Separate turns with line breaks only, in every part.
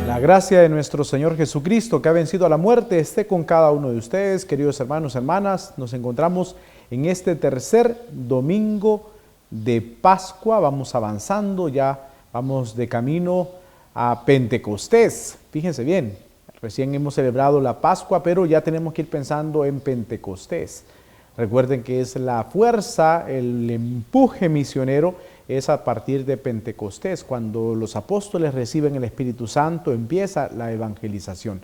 La gracia de nuestro Señor Jesucristo, que ha vencido a la muerte, esté con cada uno de ustedes, queridos hermanos y hermanas. Nos encontramos en este tercer domingo de Pascua. Vamos avanzando, ya vamos de camino a Pentecostés. Fíjense bien, recién hemos celebrado la Pascua, pero ya tenemos que ir pensando en Pentecostés. Recuerden que es la fuerza, el empuje misionero, es a partir de Pentecostés. Cuando los apóstoles reciben el Espíritu Santo, empieza la evangelización.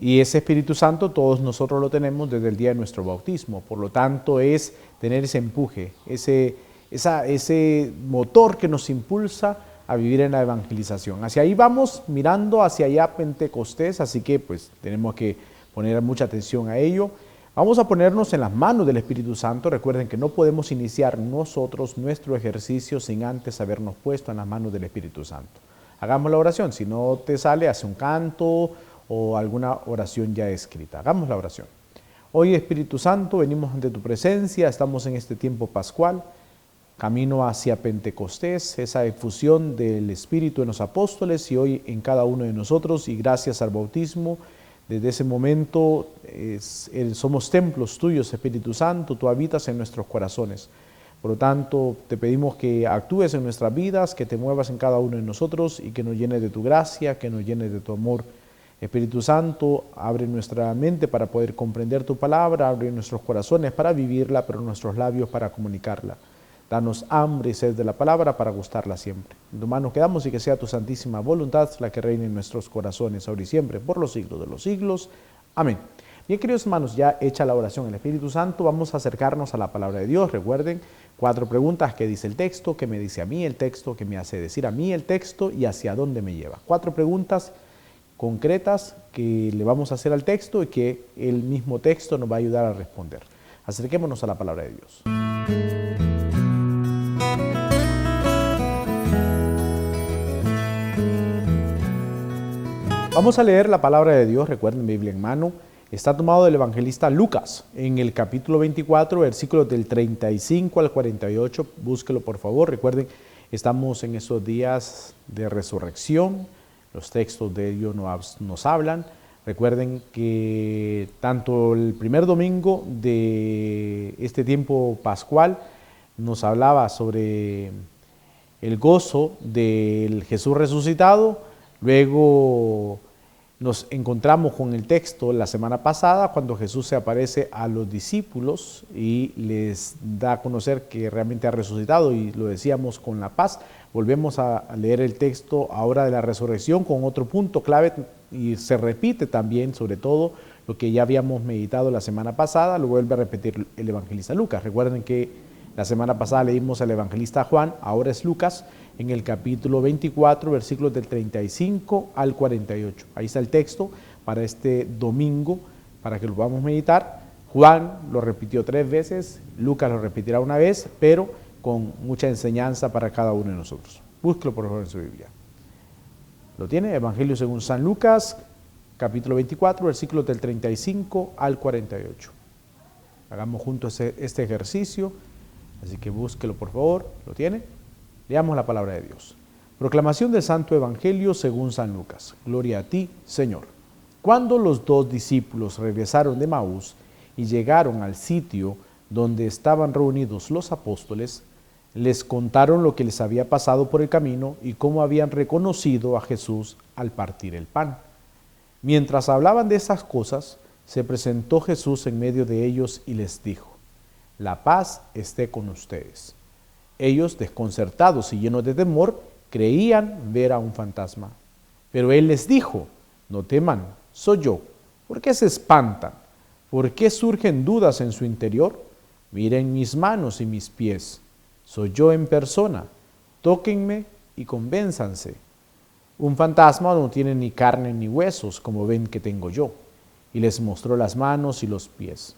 Y ese Espíritu Santo todos nosotros lo tenemos desde el día de nuestro bautismo. Por lo tanto, es tener ese empuje, ese motor que nos impulsa a vivir en la evangelización. Hacia ahí vamos, mirando hacia allá Pentecostés, así que pues tenemos que poner mucha atención a ello. Vamos a ponernos en las manos del Espíritu Santo. Recuerden que no podemos iniciar nosotros nuestro ejercicio sin antes habernos puesto en las manos del Espíritu Santo. Hagamos la oración. Si no te sale, haz un canto o alguna oración ya escrita. Hagamos la oración. Hoy, Espíritu Santo, venimos ante tu presencia. Estamos en este tiempo pascual, camino hacia Pentecostés, esa efusión del Espíritu en los apóstoles y hoy en cada uno de nosotros. Y gracias al bautismo, desde ese momento somos templos tuyos, Espíritu Santo, tú habitas en nuestros corazones. Por lo tanto, te pedimos que actúes en nuestras vidas, que te muevas en cada uno de nosotros y que nos llenes de tu gracia, que nos llenes de tu amor. Espíritu Santo, abre nuestra mente para poder comprender tu palabra, abre nuestros corazones para vivirla, pero nuestros labios para comunicarla. Danos hambre y sed de la palabra para gustarla siempre. En tu mano quedamos y que sea tu santísima voluntad la que reine en nuestros corazones, ahora y siempre, por los siglos de los siglos. Amén. Bien, queridos hermanos, ya hecha la oración el Espíritu Santo, vamos a acercarnos a la palabra de Dios. Recuerden, 4 preguntas: ¿qué dice el texto? ¿Qué me dice a mí el texto? ¿Qué me hace decir a mí el texto? ¿Y hacia dónde me lleva? 4 preguntas concretas que le vamos a hacer al texto y que el mismo texto nos va a ayudar a responder. Acerquémonos a la palabra de Dios. Vamos a leer la palabra de Dios. Recuerden, Biblia en mano. Está tomado del evangelista Lucas, en el capítulo 24, versículos del 35 al 48. Búsquelo, por favor. Recuerden, estamos en esos días de resurrección. Los textos de ellos nos hablan. Recuerden que tanto el primer domingo de este tiempo pascual nos hablaba sobre el gozo del Jesús resucitado. Luego nos encontramos con el texto la semana pasada cuando Jesús se aparece a los discípulos y les da a conocer que realmente ha resucitado, y lo decíamos con la paz. Volvemos a leer el texto ahora de la resurrección con otro punto clave y se repite también sobre todo lo que ya habíamos meditado la semana pasada. Lo vuelve a repetir el evangelista Lucas. Recuerden que la semana pasada leímos al evangelista Juan, ahora es Lucas, en el capítulo 24, versículos del 35 al 48. Ahí está el texto para este domingo, para que lo vamos a meditar. Juan lo repitió 3 veces, Lucas lo repetirá una vez, pero con mucha enseñanza para cada uno de nosotros. Búsquelo por favor en su Biblia. ¿Lo tiene? Evangelio según San Lucas, capítulo 24, versículos del 35 al 48. Hagamos juntos este ejercicio, así que búsquelo por favor. ¿Lo tiene? Leamos la palabra de Dios. Proclamación del Santo Evangelio según San Lucas. Gloria a ti, Señor. Cuando los 2 discípulos regresaron de Maús y llegaron al sitio donde estaban reunidos los apóstoles, les contaron lo que les había pasado por el camino y cómo habían reconocido a Jesús al partir el pan. Mientras hablaban de esas cosas, se presentó Jesús en medio de ellos y les dijo: la paz esté con ustedes. Ellos, desconcertados y llenos de temor, creían ver a un fantasma. Pero él les dijo: no teman, soy yo. ¿Por qué se espantan? ¿Por qué surgen dudas en su interior? Miren mis manos y mis pies. Soy yo en persona. Tóquenme y convénzanse. Un fantasma no tiene ni carne ni huesos, como ven que tengo yo. Y les mostró las manos y los pies.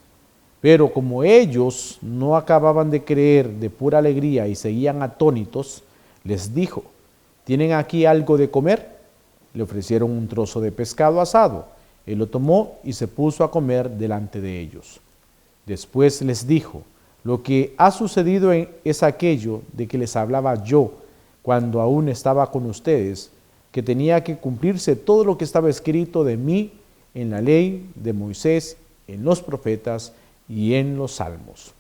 Pero como ellos no acababan de creer de pura alegría y seguían atónitos, les dijo: ¿tienen aquí algo de comer? Le ofrecieron un trozo de pescado asado. Él lo tomó y se puso a comer delante de ellos. Después les dijo: lo que ha sucedido es aquello de que les hablaba yo, cuando aún estaba con ustedes, que tenía que cumplirse todo lo que estaba escrito de mí en la ley de Moisés, en los profetas y en los salmos.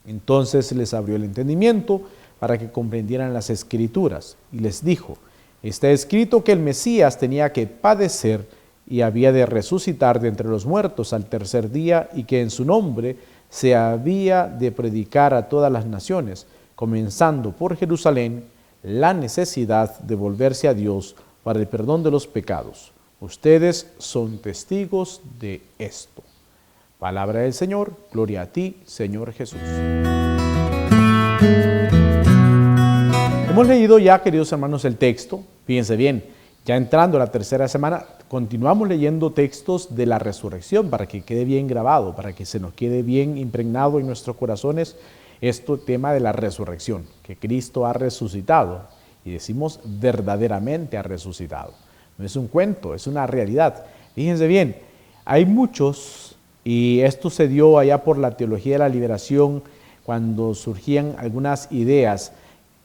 Entonces les abrió el entendimiento para que comprendieran las Escrituras y les dijo: está escrito que el Mesías tenía que padecer y había de resucitar de entre los muertos al tercer día, y que en su nombre se había de predicar a todas las naciones, comenzando por Jerusalén, la necesidad de volverse a Dios para el perdón de los pecados. Ustedes son testigos de esto. Palabra del Señor, gloria a ti, Señor Jesús. Hemos leído ya, queridos hermanos, el texto. Fíjense bien, ya entrando a la tercera semana, continuamos leyendo textos de la resurrección para que quede bien grabado, para que se nos quede bien impregnado en nuestros corazones este tema de la resurrección, que Cristo ha resucitado, y decimos verdaderamente ha resucitado. No es un cuento, es una realidad. Fíjense bien, hay muchos, y esto se dio allá por la teología de la liberación, cuando surgían algunas ideas,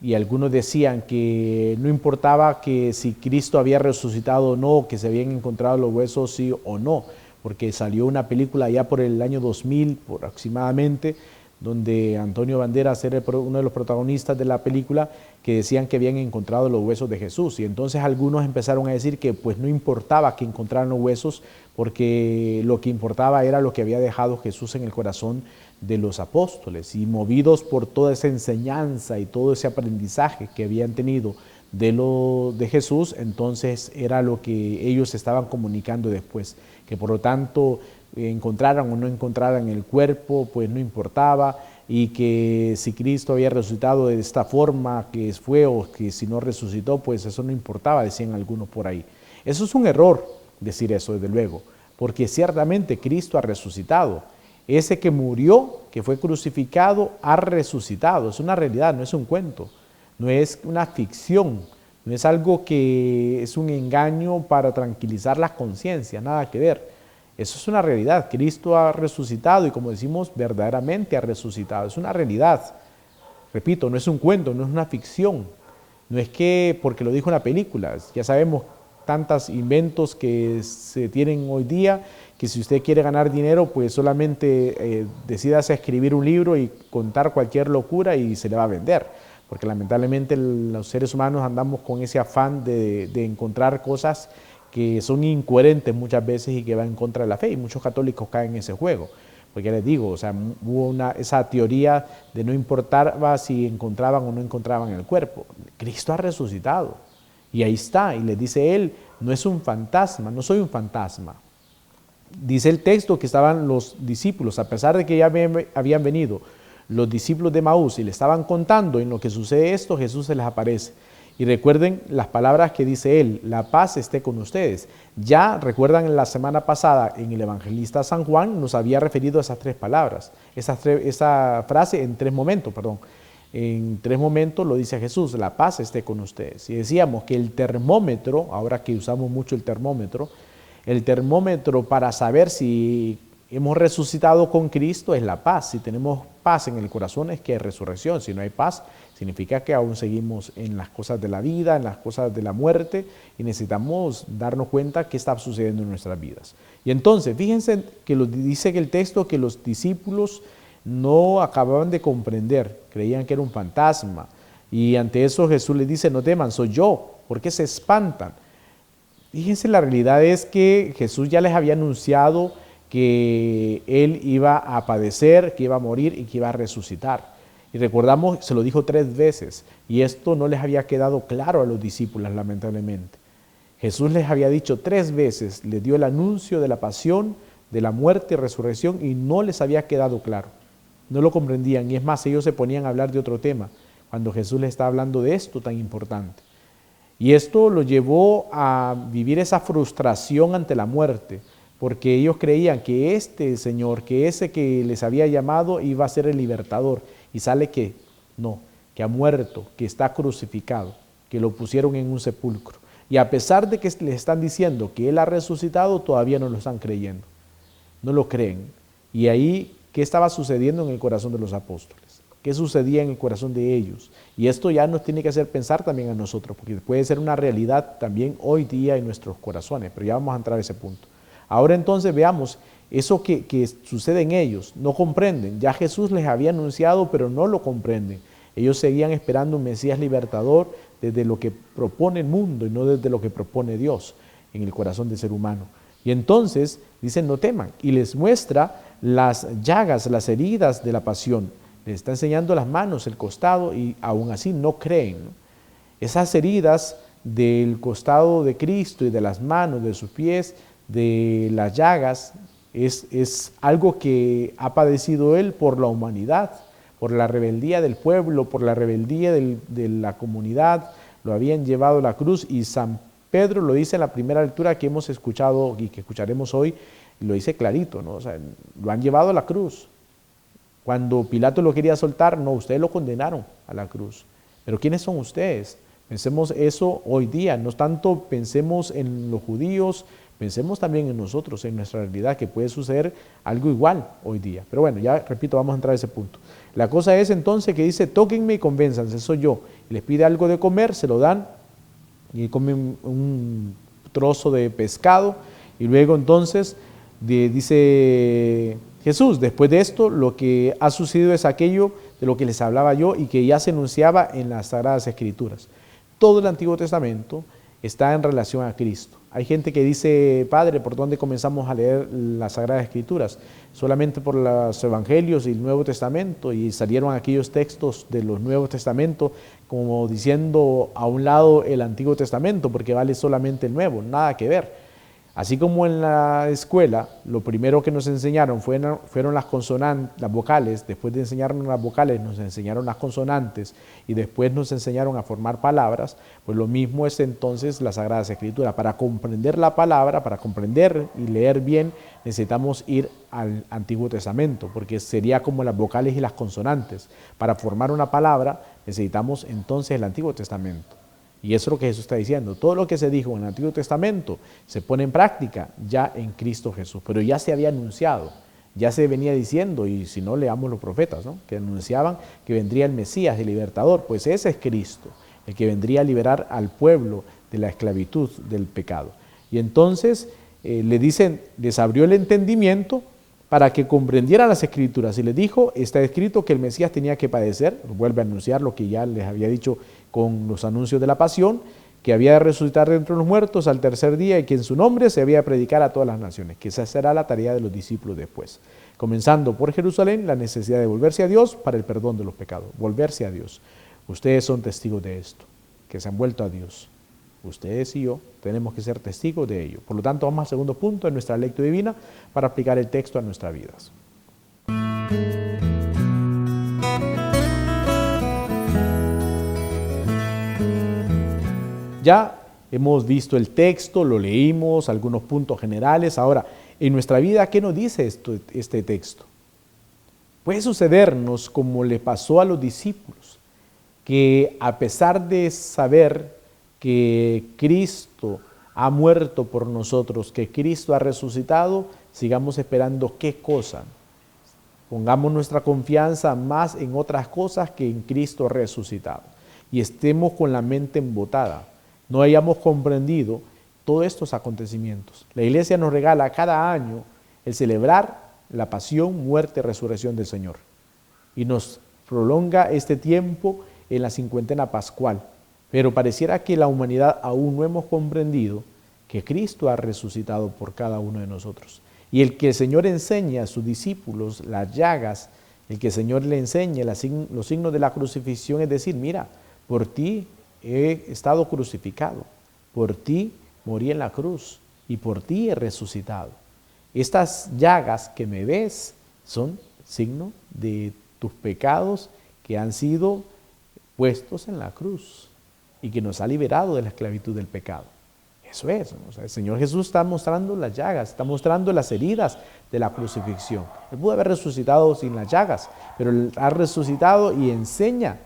y algunos decían que no importaba que si Cristo había resucitado o no, que se habían encontrado los huesos sí o no, porque salió una película allá por el año 2000 aproximadamente, donde Antonio Banderas era uno de los protagonistas de la película, que decían que habían encontrado los huesos de Jesús. Y entonces algunos empezaron a decir que pues no importaba que encontraran los huesos, porque lo que importaba era lo que había dejado Jesús en el corazón de los apóstoles. Y movidos por toda esa enseñanza y todo ese aprendizaje que habían tenido de Jesús, entonces era lo que ellos estaban comunicando después, que por lo tanto encontraran o no encontraran el cuerpo, pues no importaba, y que si Cristo había resucitado de esta forma que fue, o que si no resucitó, pues eso no importaba, decían algunos por ahí. Eso es un error decir eso, desde luego, porque ciertamente Cristo ha resucitado. Ese que murió, que fue crucificado, ha resucitado. Es una realidad, no es un cuento, no es una ficción, no es algo que es un engaño para tranquilizar las conciencias, nada que ver. Eso es una realidad. Cristo ha resucitado, y como decimos, verdaderamente ha resucitado. Es una realidad. Repito, no es un cuento, no es una ficción. No es que porque lo dijo en la película. Ya sabemos tantos inventos que se tienen hoy día, que si usted quiere ganar dinero, pues solamente decídase escribir un libro y contar cualquier locura y se le va a vender. Porque lamentablemente los seres humanos andamos con ese afán de encontrar cosas que son incoherentes muchas veces y que van en contra de la fe, y muchos católicos caen en ese juego. Porque ya les digo, o sea, hubo esa teoría de no importaba si encontraban o no encontraban el cuerpo. Cristo ha resucitado, y ahí está, y les dice él: no es un fantasma, no soy un fantasma. Dice el texto que estaban los discípulos, a pesar de que ya habían venido los discípulos de Maús y le estaban contando en lo que sucede esto, Jesús se les aparece. Y recuerden las palabras que dice él: la paz esté con ustedes. Ya recuerdan, la semana pasada en el evangelista San Juan nos había referido a esas tres palabras, esa frase en tres momentos, En tres momentos lo dice Jesús: la paz esté con ustedes. Y decíamos que el termómetro, ahora que usamos mucho el termómetro para saber si hemos resucitado con Cristo es la paz. Si tenemos paz en el corazón es que hay resurrección. Si no hay paz, significa que aún seguimos en las cosas de la vida, en las cosas de la muerte, y necesitamos darnos cuenta qué está sucediendo en nuestras vidas. Y entonces, fíjense que dice que el texto que los discípulos no acababan de comprender, creían que era un fantasma, y ante eso Jesús les dice: no teman, soy yo. ¿Por qué se espantan? Fíjense, la realidad es que Jesús ya les había anunciado que él iba a padecer, que iba a morir y que iba a resucitar. Y recordamos, se lo dijo 3 veces, y esto no les había quedado claro a los discípulos, lamentablemente. Jesús les había dicho 3 veces, les dio el anuncio de la pasión, de la muerte y resurrección, y no les había quedado claro. No lo comprendían, y es más, ellos se ponían a hablar de otro tema, cuando Jesús les está hablando de esto tan importante. Y esto lo llevó a vivir esa frustración ante la muerte, porque ellos creían que este Señor, que ese que les había llamado, iba a ser el libertador. Y sale que no, que ha muerto, que está crucificado, que lo pusieron en un sepulcro. Y a pesar de que les están diciendo que Él ha resucitado, todavía no lo están creyendo. No lo creen. Y ahí, ¿qué estaba sucediendo en el corazón de los apóstoles? qué sucedía en el corazón de ellos. Y esto ya nos tiene que hacer pensar también a nosotros, porque puede ser una realidad también hoy día en nuestros corazones, pero ya vamos a entrar a ese punto. Ahora entonces veamos eso que sucede en ellos, no comprenden. Ya Jesús les había anunciado, pero no lo comprenden. Ellos seguían esperando un Mesías libertador desde lo que propone el mundo y no desde lo que propone Dios en el corazón del ser humano. Y entonces dicen no teman y les muestra las llagas, las heridas de la pasión. Les está enseñando las manos, el costado y aún así no creen, ¿no? Esas heridas del costado de Cristo y de las manos, de sus pies, de las llagas, es algo que ha padecido Él por la humanidad, por la rebeldía del pueblo, por la rebeldía de la comunidad. Lo habían llevado a la cruz y San Pedro lo dice en la primera lectura que hemos escuchado y que escucharemos hoy, lo dice clarito, ¿no? O sea, lo han llevado a la cruz. Cuando Pilato lo quería soltar, no, ustedes lo condenaron a la cruz. Pero ¿quiénes son ustedes? Pensemos eso hoy día, no tanto pensemos en los judíos, pensemos también en nosotros, en nuestra realidad, que puede suceder algo igual hoy día. Pero bueno, ya repito, vamos a entrar a ese punto. La cosa es entonces que dice, tóquenme y convénzanse, soy yo. Y les pide algo de comer, se lo dan, y comen un trozo de pescado, y luego entonces dice Jesús, después de esto, lo que ha sucedido es aquello de lo que les hablaba yo y que ya se enunciaba en las Sagradas Escrituras. Todo el Antiguo Testamento está en relación a Cristo. Hay gente que dice, Padre, ¿por dónde comenzamos a leer las Sagradas Escrituras? Solamente por los Evangelios y el Nuevo Testamento, y salieron aquellos textos de los Nuevos Testamentos como diciendo a un lado el Antiguo Testamento, porque vale solamente el Nuevo, nada que ver. Así como en la escuela, lo primero que nos enseñaron fueron las consonantes, las vocales. Después de enseñarnos las vocales, nos enseñaron las consonantes y después nos enseñaron a formar palabras. Pues lo mismo es entonces la Sagrada Escritura. Para comprender la palabra, para comprender y leer bien, necesitamos ir al Antiguo Testamento, porque sería como las vocales y las consonantes. Para formar una palabra, necesitamos entonces el Antiguo Testamento. Y eso es lo que Jesús está diciendo. Todo lo que se dijo en el Antiguo Testamento se pone en práctica ya en Cristo Jesús. Pero ya se había anunciado, ya se venía diciendo, y si no leamos los profetas, ¿no?, que anunciaban que vendría el Mesías, el libertador. Pues ese es Cristo, el que vendría a liberar al pueblo de la esclavitud, del pecado. Y entonces le dicen, les abrió el entendimiento para que comprendieran las Escrituras. Y les dijo, está escrito que el Mesías tenía que padecer. Vuelve a anunciar lo que ya les había dicho con los anuncios de la pasión, que había de resucitar de entre los muertos al tercer día y que en su nombre se había de predicar a todas las naciones, que esa será la tarea de los discípulos después. Comenzando por Jerusalén, la necesidad de volverse a Dios para el perdón de los pecados, volverse a Dios. Ustedes son testigos de esto, que se han vuelto a Dios. Ustedes y yo tenemos que ser testigos de ello. Por lo tanto, vamos al segundo punto en nuestra lectura divina para aplicar el texto a nuestras vidas. Ya hemos visto el texto, lo leímos, algunos puntos generales. Ahora, en nuestra vida, ¿qué nos dice este texto? Puede sucedernos como le pasó a los discípulos, que a pesar de saber que Cristo ha muerto por nosotros, que Cristo ha resucitado, sigamos esperando ¿qué cosa? Pongamos nuestra confianza más en otras cosas que en Cristo resucitado. Y estemos con la mente embotada. No hayamos comprendido todos estos acontecimientos. La Iglesia nos regala cada año el celebrar la pasión, muerte y resurrección del Señor. Y nos prolonga este tiempo en la cincuentena pascual. Pero pareciera que la humanidad aún no hemos comprendido que Cristo ha resucitado por cada uno de nosotros. Y el que el Señor enseña a sus discípulos las llagas, el que el Señor le enseña los signos de la crucifixión, es decir, mira, por ti he estado crucificado, por ti morí en la cruz y por ti he resucitado. Estas llagas que me ves son signo de tus pecados que han sido puestos en la cruz y que nos ha liberado de la esclavitud del pecado. Eso es, ¿no? O sea, el Señor Jesús está mostrando las llagas, está mostrando las heridas de la crucifixión. Él pudo haber resucitado sin las llagas, pero Él ha resucitado y enseña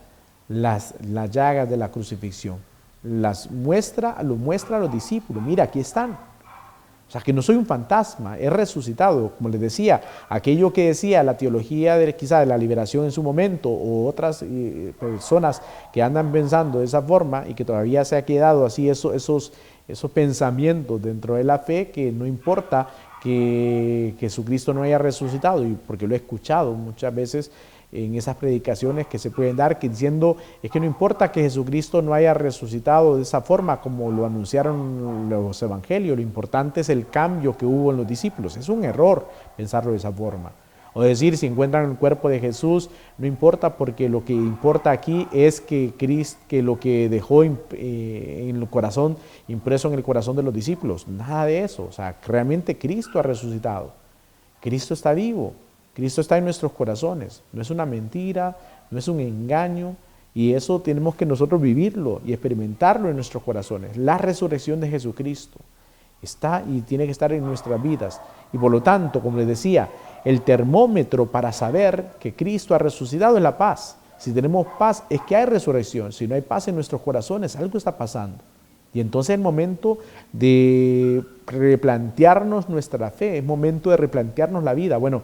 las llagas de la crucifixión. Lo muestra a los discípulos. Mira, aquí están. O sea, que no soy un fantasma, he resucitado. Como les decía, aquello que decía la teología quizá de la liberación en su momento, o otras personas que andan pensando de esa forma y que todavía se ha quedado así esos pensamientos dentro de la fe, que no importa que Jesucristo no haya resucitado, y porque lo he escuchado muchas veces en esas predicaciones que se pueden dar, que diciendo, es que no importa que Jesucristo no haya resucitado de esa forma como lo anunciaron los evangelios, lo importante es el cambio que hubo en los discípulos. Es un error pensarlo de esa forma. O decir, si encuentran el cuerpo de Jesús, no importa, porque lo que importa aquí es que lo que dejó en el corazón, impreso en el corazón de los discípulos. Nada de eso. O sea, realmente Cristo ha resucitado. Cristo está vivo. Cristo está en nuestros corazones. No es una mentira, no es un engaño. Y eso tenemos que nosotros vivirlo y experimentarlo en nuestros corazones. La resurrección de Jesucristo está y tiene que estar en nuestras vidas. Y por lo tanto, como les decía, el termómetro para saber que Cristo ha resucitado es la paz. Si tenemos paz, es que hay resurrección. Si no hay paz en nuestros corazones, algo está pasando. Y entonces es el momento de replantearnos nuestra fe, es momento de replantearnos la vida. Bueno,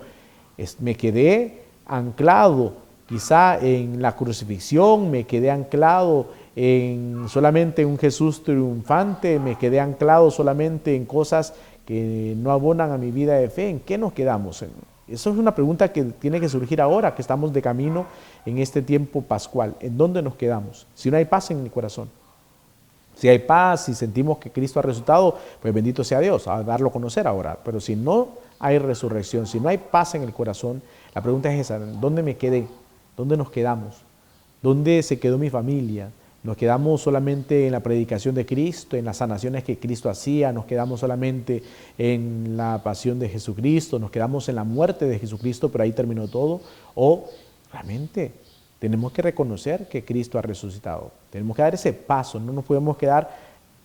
me quedé anclado quizá en la crucifixión, me quedé anclado solamente en un Jesús triunfante, me quedé anclado solamente en cosas que no abonan a mi vida de fe. ¿En qué nos quedamos? Eso es una pregunta que tiene que surgir ahora que estamos de camino en este tiempo pascual. ¿En dónde nos quedamos? Si no hay paz en el corazón. Si hay paz, si sentimos que Cristo ha resucitado, pues bendito sea Dios, a darlo a conocer ahora. Pero si no hay resurrección, si no hay paz en el corazón, la pregunta es esa: ¿dónde me quedé? ¿Dónde nos quedamos? ¿Dónde se quedó mi familia? ¿Nos quedamos solamente en la predicación de Cristo, en las sanaciones que Cristo hacía? ¿Nos quedamos solamente en la pasión de Jesucristo? ¿Nos quedamos en la muerte de Jesucristo, pero ahí terminó todo? ¿O realmente tenemos que reconocer que Cristo ha resucitado? Tenemos que dar ese paso, no nos podemos quedar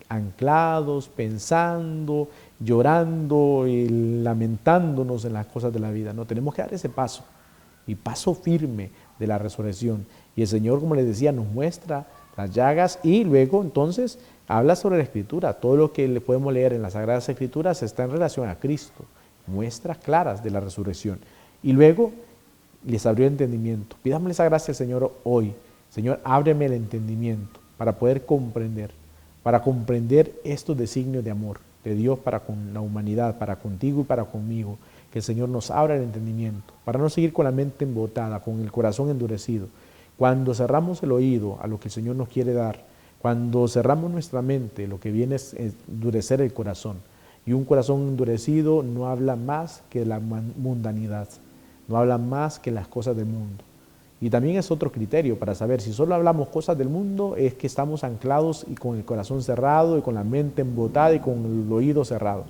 anclados, pensando, llorando y lamentándonos en las cosas de la vida. No, tenemos que dar ese paso, y paso firme de la resurrección. Y el Señor, como les decía, nos muestra las llagas, y luego entonces habla sobre la Escritura. Todo lo que le podemos leer en las Sagradas Escrituras está en relación a Cristo, muestras claras de la resurrección. Y luego les abrió el entendimiento. Pidámosle esa gracia al Señor hoy. Señor, ábreme el entendimiento para poder comprender estos designios de amor de Dios para con la humanidad, para contigo y para conmigo. Que el Señor nos abra el entendimiento para no seguir con la mente embotada, con el corazón endurecido. Cuando cerramos el oído a lo que el Señor nos quiere dar, cuando cerramos nuestra mente, lo que viene es endurecer el corazón. Y un corazón endurecido no habla más que la mundanidad, no habla más que las cosas del mundo. Y también es otro criterio para saber si solo hablamos cosas del mundo, es que estamos anclados y con el corazón cerrado y con la mente embotada y con el oído cerrado.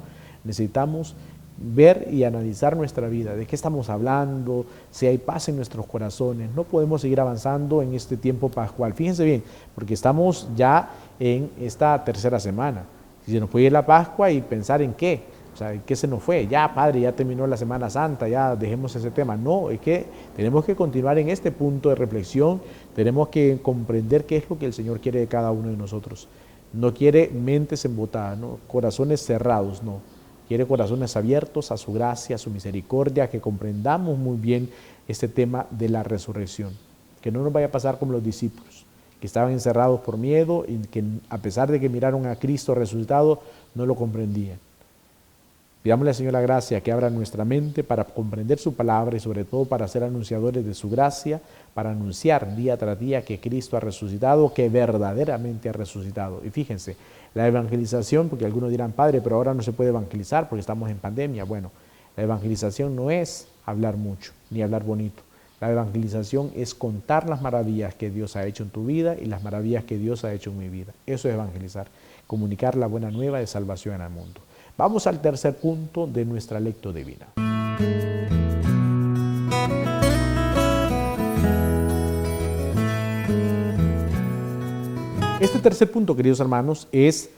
Necesitamos ver y analizar nuestra vida, de qué estamos hablando, si hay paz en nuestros corazones. No podemos seguir avanzando en este tiempo pascual. Fíjense bien, porque estamos ya en esta tercera semana. Si se nos puede ir la Pascua y pensar en qué, o sea, ¿en qué se nos fue? Ya, Padre, ya terminó la Semana Santa, ya dejemos ese tema. No, es que tenemos que continuar en este punto de reflexión, tenemos que comprender qué es lo que el Señor quiere de cada uno de nosotros. No quiere mentes embotadas, ¿no? Corazones cerrados, no. Quiere corazones abiertos a su gracia, a su misericordia, que comprendamos muy bien este tema de la resurrección. Que no nos vaya a pasar como los discípulos, que estaban encerrados por miedo y que a pesar de que miraron a Cristo resucitado, no lo comprendían. Pidámosle al Señor la gracia que abra nuestra mente para comprender su palabra y sobre todo para ser anunciadores de su gracia, para anunciar día tras día que Cristo ha resucitado, que verdaderamente ha resucitado. Y fíjense, la evangelización, porque algunos dirán, Padre, pero ahora no se puede evangelizar porque estamos en pandemia. Bueno, la evangelización no es hablar mucho, ni hablar bonito. La evangelización es contar las maravillas que Dios ha hecho en tu vida y las maravillas que Dios ha hecho en mi vida. Eso es evangelizar, comunicar la buena nueva de salvación al mundo. Vamos al tercer punto de nuestra lectio divina. Este tercer punto, queridos hermanos, es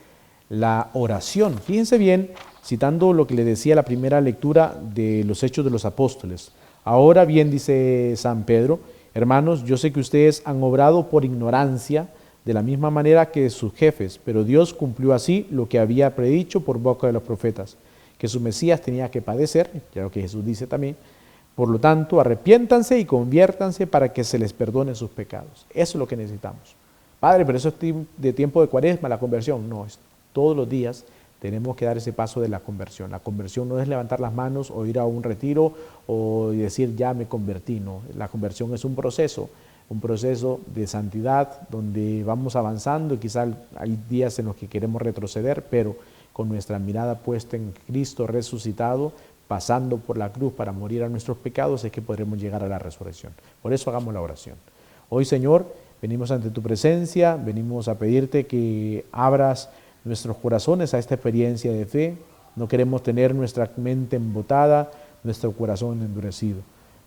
la oración. Fíjense bien, citando lo que le decía la primera lectura de los Hechos de los Apóstoles. Ahora bien, dice San Pedro, hermanos, yo sé que ustedes han obrado por ignorancia, de la misma manera que sus jefes, pero Dios cumplió así lo que había predicho por boca de los profetas, que su Mesías tenía que padecer, ya lo que Jesús dice también. Por lo tanto, arrepiéntanse y conviértanse para que se les perdone sus pecados. Eso es lo que necesitamos. Padre, pero eso es de tiempo de Cuaresma, la conversión. No, es todos los días tenemos que dar ese paso de la conversión. La conversión no es levantar las manos o ir a un retiro o decir ya me convertí. No, la conversión es un proceso de santidad donde vamos avanzando y quizás hay días en los que queremos retroceder, pero con nuestra mirada puesta en Cristo resucitado, pasando por la cruz para morir a nuestros pecados, es que podremos llegar a la resurrección. Por eso hagamos la oración. Hoy, Señor, venimos ante tu presencia, venimos a pedirte que abras nuestros corazones a esta experiencia de fe. No queremos tener nuestra mente embotada, nuestro corazón endurecido.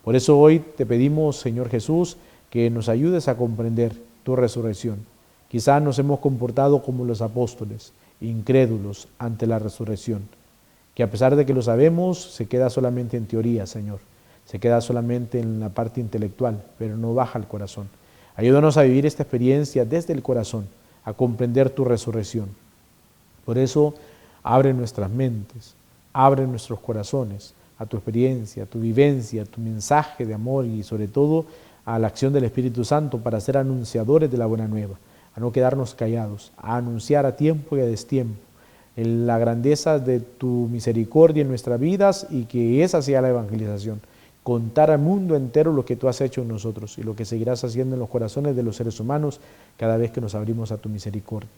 Por eso hoy te pedimos, Señor Jesús, que nos ayudes a comprender tu resurrección. Quizás nos hemos comportado como los apóstoles, incrédulos ante la resurrección, que a pesar de que lo sabemos, se queda solamente en teoría, Señor. Se queda solamente en la parte intelectual, pero no baja al corazón. Ayúdanos a vivir esta experiencia desde el corazón, a comprender tu resurrección. Por eso, abre nuestras mentes, abre nuestros corazones a tu experiencia, a tu vivencia, a tu mensaje de amor y sobre todo a la acción del Espíritu Santo para ser anunciadores de la buena nueva, a no quedarnos callados, a anunciar a tiempo y a destiempo en la grandeza de tu misericordia en nuestras vidas y que esa sea la evangelización. Contar al mundo entero lo que tú has hecho en nosotros y lo que seguirás haciendo en los corazones de los seres humanos cada vez que nos abrimos a tu misericordia.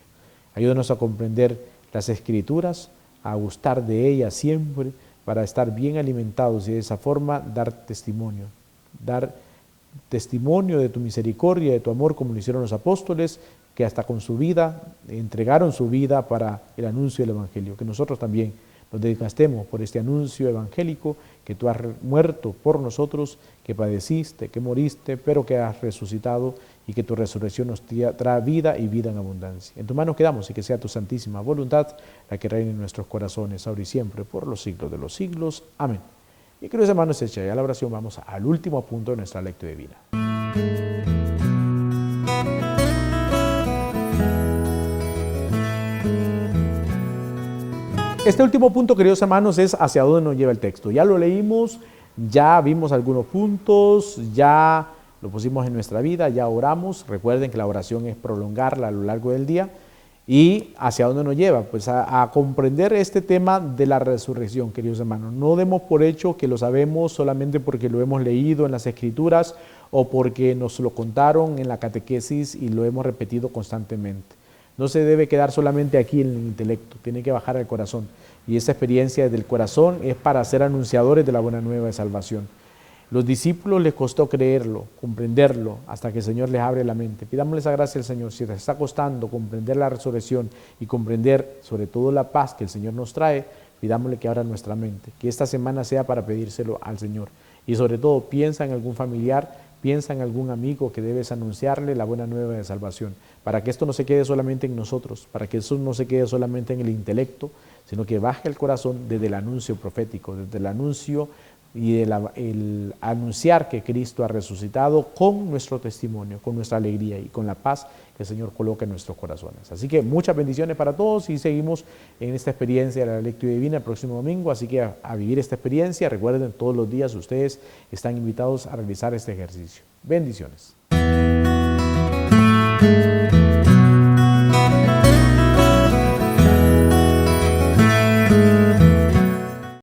Ayúdanos a comprender las Escrituras, a gustar de ellas siempre para estar bien alimentados y de esa forma dar testimonio de tu misericordia, de tu amor, como lo hicieron los apóstoles, que hasta con su vida entregaron su vida para el anuncio del Evangelio. Que nosotros también nos desgastemos por este anuncio evangélico, que tú has muerto por nosotros, que padeciste, que moriste, pero que has resucitado y que tu resurrección nos trae vida y vida en abundancia. En tus manos quedamos y que sea tu santísima voluntad la que reine en nuestros corazones, ahora y siempre, por los siglos de los siglos. Amén. Y queridos hermanos, hecha ya la oración, vamos al último punto de nuestra lectura divina. Este último punto, queridos hermanos, es hacia dónde nos lleva el texto. Ya lo leímos, ya vimos algunos puntos, ya lo pusimos en nuestra vida, ya oramos. Recuerden que la oración es prolongarla a lo largo del día. ¿Y hacia dónde nos lleva? Pues a comprender este tema de la resurrección, queridos hermanos. No demos por hecho que lo sabemos solamente porque lo hemos leído en las Escrituras o porque nos lo contaron en la catequesis y lo hemos repetido constantemente. No se debe quedar solamente aquí en el intelecto, tiene que bajar al corazón. Y esa experiencia del corazón es para ser anunciadores de la buena nueva de salvación. Los discípulos les costó creerlo, comprenderlo, hasta que el Señor les abre la mente. Pidámosle esa gracia al Señor. Si les está costando comprender la resurrección y comprender sobre todo la paz que el Señor nos trae, pidámosle que abra nuestra mente. Que esta semana sea para pedírselo al Señor. Y sobre todo, piensa en algún familiar, piensa en algún amigo que debes anunciarle la buena nueva de salvación. Para que esto no se quede solamente en nosotros, para que eso no se quede solamente en el intelecto, sino que baje el corazón desde el anuncio profético, desde el anuncio y el anunciar que Cristo ha resucitado con nuestro testimonio, con nuestra alegría y con la paz que el Señor coloca en nuestros corazones. Así que muchas bendiciones para todos y seguimos en esta experiencia de la lectura divina el próximo domingo, así que a vivir esta experiencia. Recuerden, todos los días ustedes están invitados a realizar este ejercicio. Bendiciones.